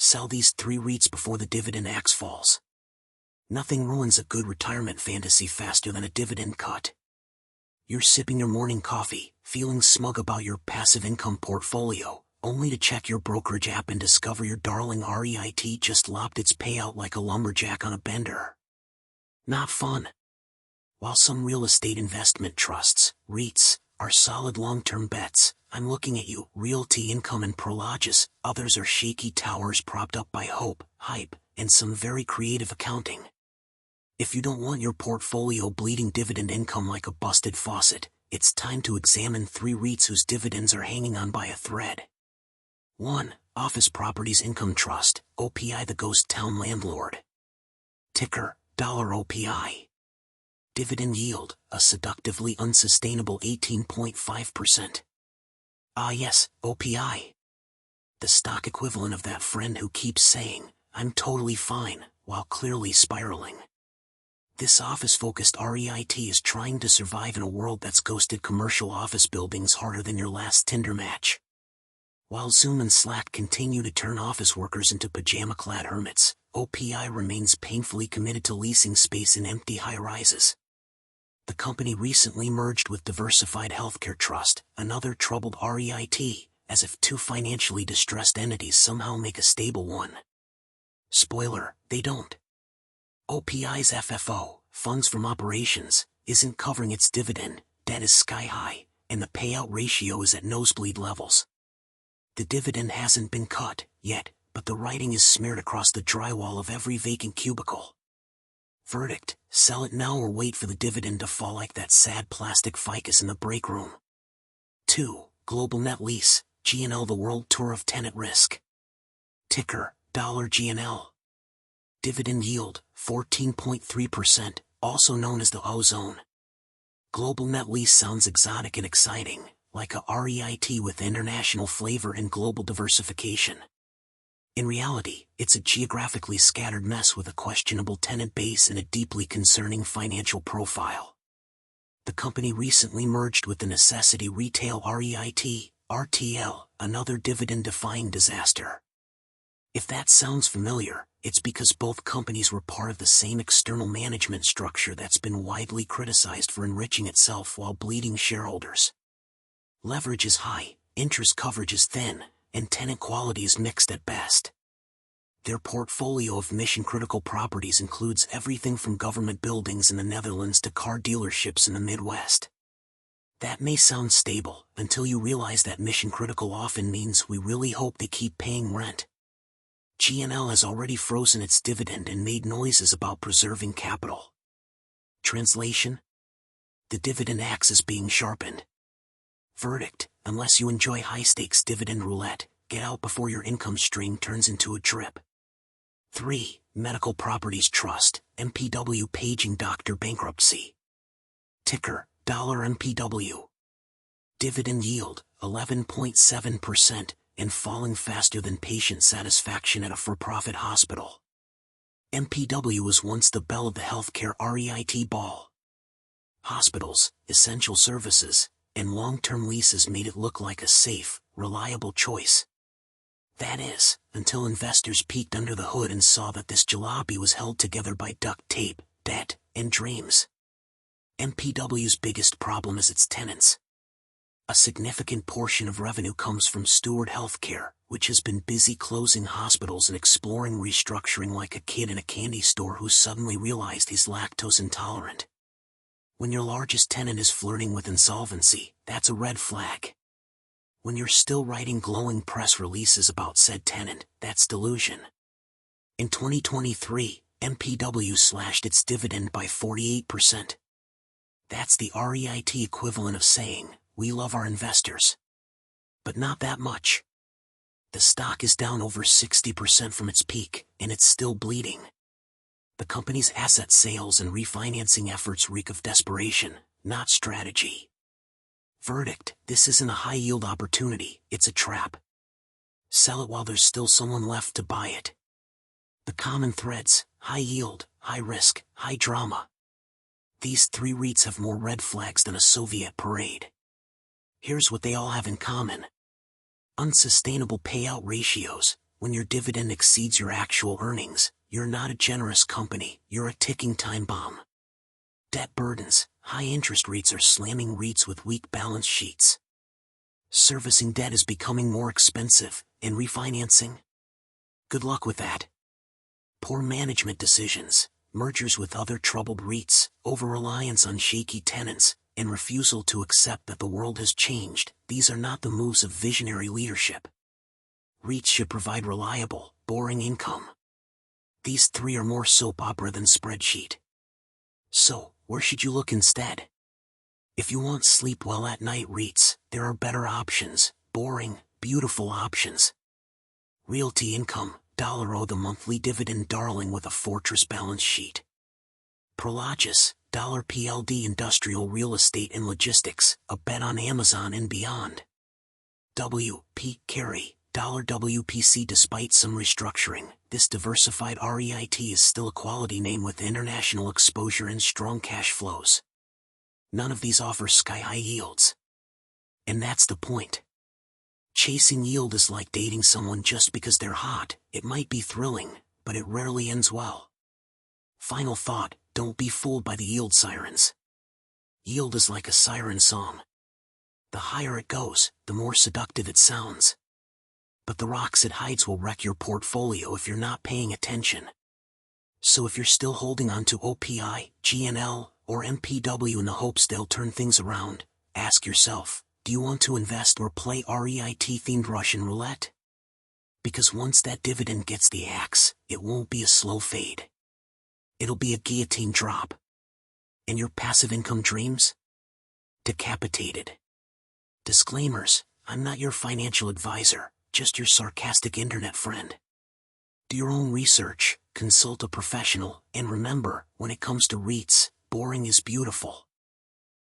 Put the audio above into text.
Sell these 3 REITs before the dividend axe falls. Nothing ruins a good retirement fantasy faster than a dividend cut. You're sipping your morning coffee, feeling smug about your passive income portfolio, only to check your brokerage app and discover your darling REIT just lopped its payout like a lumberjack on a bender. Not fun. While some real estate investment trusts, REITs, are solid long-term bets, I'm looking at you, Realty Income and Prologis. Others are shaky towers propped up by hope, hype, and some very creative accounting. If you don't want your portfolio bleeding dividend income like a busted faucet, it's time to examine 3 REITs whose dividends are hanging on by a thread. 1. Office Properties Income Trust, OPI, the ghost town landlord. Ticker, $OPI. Dividend yield, a seductively unsustainable 18.5%. Ah yes, OPI. The stock equivalent of that friend who keeps saying, "I'm totally fine," while clearly spiraling. This office-focused REIT is trying to survive in a world that's ghosted commercial office buildings harder than your last Tinder match. While Zoom and Slack continue to turn office workers into pajama-clad hermits, OPI remains painfully committed to leasing space in empty high-rises. The company recently merged with Diversified Healthcare Trust, another troubled REIT, as if 2 financially distressed entities somehow make a stable one. Spoiler, they don't. OPI's FFO, funds from operations, isn't covering its dividend, debt is sky-high, and the payout ratio is at nosebleed levels. The dividend hasn't been cut, yet, but the writing is smeared across the drywall of every vacant cubicle. Verdict, sell it now or wait for the dividend to fall like that sad plastic ficus in the break room. 2. Global Net Lease, GNL, the World Tour of Tenant Risk. Ticker, $GNL. Dividend yield, 14.3%, also known as the O-Zone. Global Net Lease sounds exotic and exciting, like a REIT with international flavor and global diversification. In reality, it's a geographically scattered mess with a questionable tenant base and a deeply concerning financial profile. The company recently merged with the Necessity Retail REIT, RTL, another dividend-defying disaster. If that sounds familiar, it's because both companies were part of the same external management structure that's been widely criticized for enriching itself while bleeding shareholders. Leverage is high, interest coverage is thin, and tenant quality is mixed at best. Their portfolio of mission-critical properties includes everything from government buildings in the Netherlands to car dealerships in the Midwest. That may sound stable, until you realize that mission-critical often means we really hope they keep paying rent. GNL has already frozen its dividend and made noises about preserving capital. Translation? The dividend axe is being sharpened. Verdict, unless you enjoy high-stakes dividend roulette, get out before your income stream turns into a drip. 3. Medical Properties Trust, MPW, paging doctor bankruptcy. Ticker, $MPW. Dividend yield, 11.7%, and falling faster than patient satisfaction at a for-profit hospital. MPW was once the belle of the healthcare REIT ball. Hospitals, essential services, and long-term leases made it look like a safe, reliable choice. That is, until investors peeked under the hood and saw that this jalopy was held together by duct tape, debt, and dreams. MPW's biggest problem is its tenants. A significant portion of revenue comes from Steward Healthcare, which has been busy closing hospitals and exploring restructuring like a kid in a candy store who suddenly realized he's lactose intolerant. When your largest tenant is flirting with insolvency, that's a red flag. When you're still writing glowing press releases about said tenant, that's delusion. In 2023, MPW slashed its dividend by 48%. That's the REIT equivalent of saying, "We love our investors." But not that much. The stock is down over 60% from its peak, and it's still bleeding. The company's asset sales and refinancing efforts reek of desperation, not strategy. Verdict, this isn't a high-yield opportunity, it's a trap. Sell it while there's still someone left to buy it. The common threads, high yield, high risk, high drama. These 3 REITs have more red flags than a Soviet parade. Here's what they all have in common. Unsustainable payout ratios, When your dividend exceeds your actual earnings, you're not a generous company, you're a ticking time bomb. Debt burdens, high interest rates are slamming REITs with weak balance sheets. Servicing debt is becoming more expensive, and refinancing? Good luck with that. Poor management decisions, mergers with other troubled REITs, over-reliance on shaky tenants, and refusal to accept that the world has changed, these are not the moves of visionary leadership. REITs should provide reliable, boring income. These three are more soap opera than spreadsheet. So, where should you look instead? If you want sleep well at night REITs, there are better options, boring, beautiful options. Realty Income, $O the monthly dividend darling with a fortress balance sheet. Prologis, $PLD industrial real estate and logistics, a bet on Amazon and beyond. W.P. Carey, $WPC despite some restructuring, this diversified REIT is still a quality name with international exposure and strong cash flows. None of these offer sky-high yields. And that's the point. Chasing yield is like dating someone just because they're hot. It might be thrilling, but it rarely ends well. Final thought, don't be fooled by the yield sirens. Yield is like a siren song. The higher it goes, the more seductive it sounds. But the rocks it hides will wreck your portfolio if you're not paying attention. So if you're still holding on to OPI, GNL, or MPW in the hopes they'll turn things around, ask yourself, do you want to invest or play REIT-themed Russian roulette? Because once that dividend gets the axe, it won't be a slow fade. It'll be a guillotine drop. And your passive income dreams? Decapitated. Disclaimers, I'm not your financial advisor, just your sarcastic internet friend. Do your own research, consult a professional, and remember, when it comes to REITs, boring is beautiful.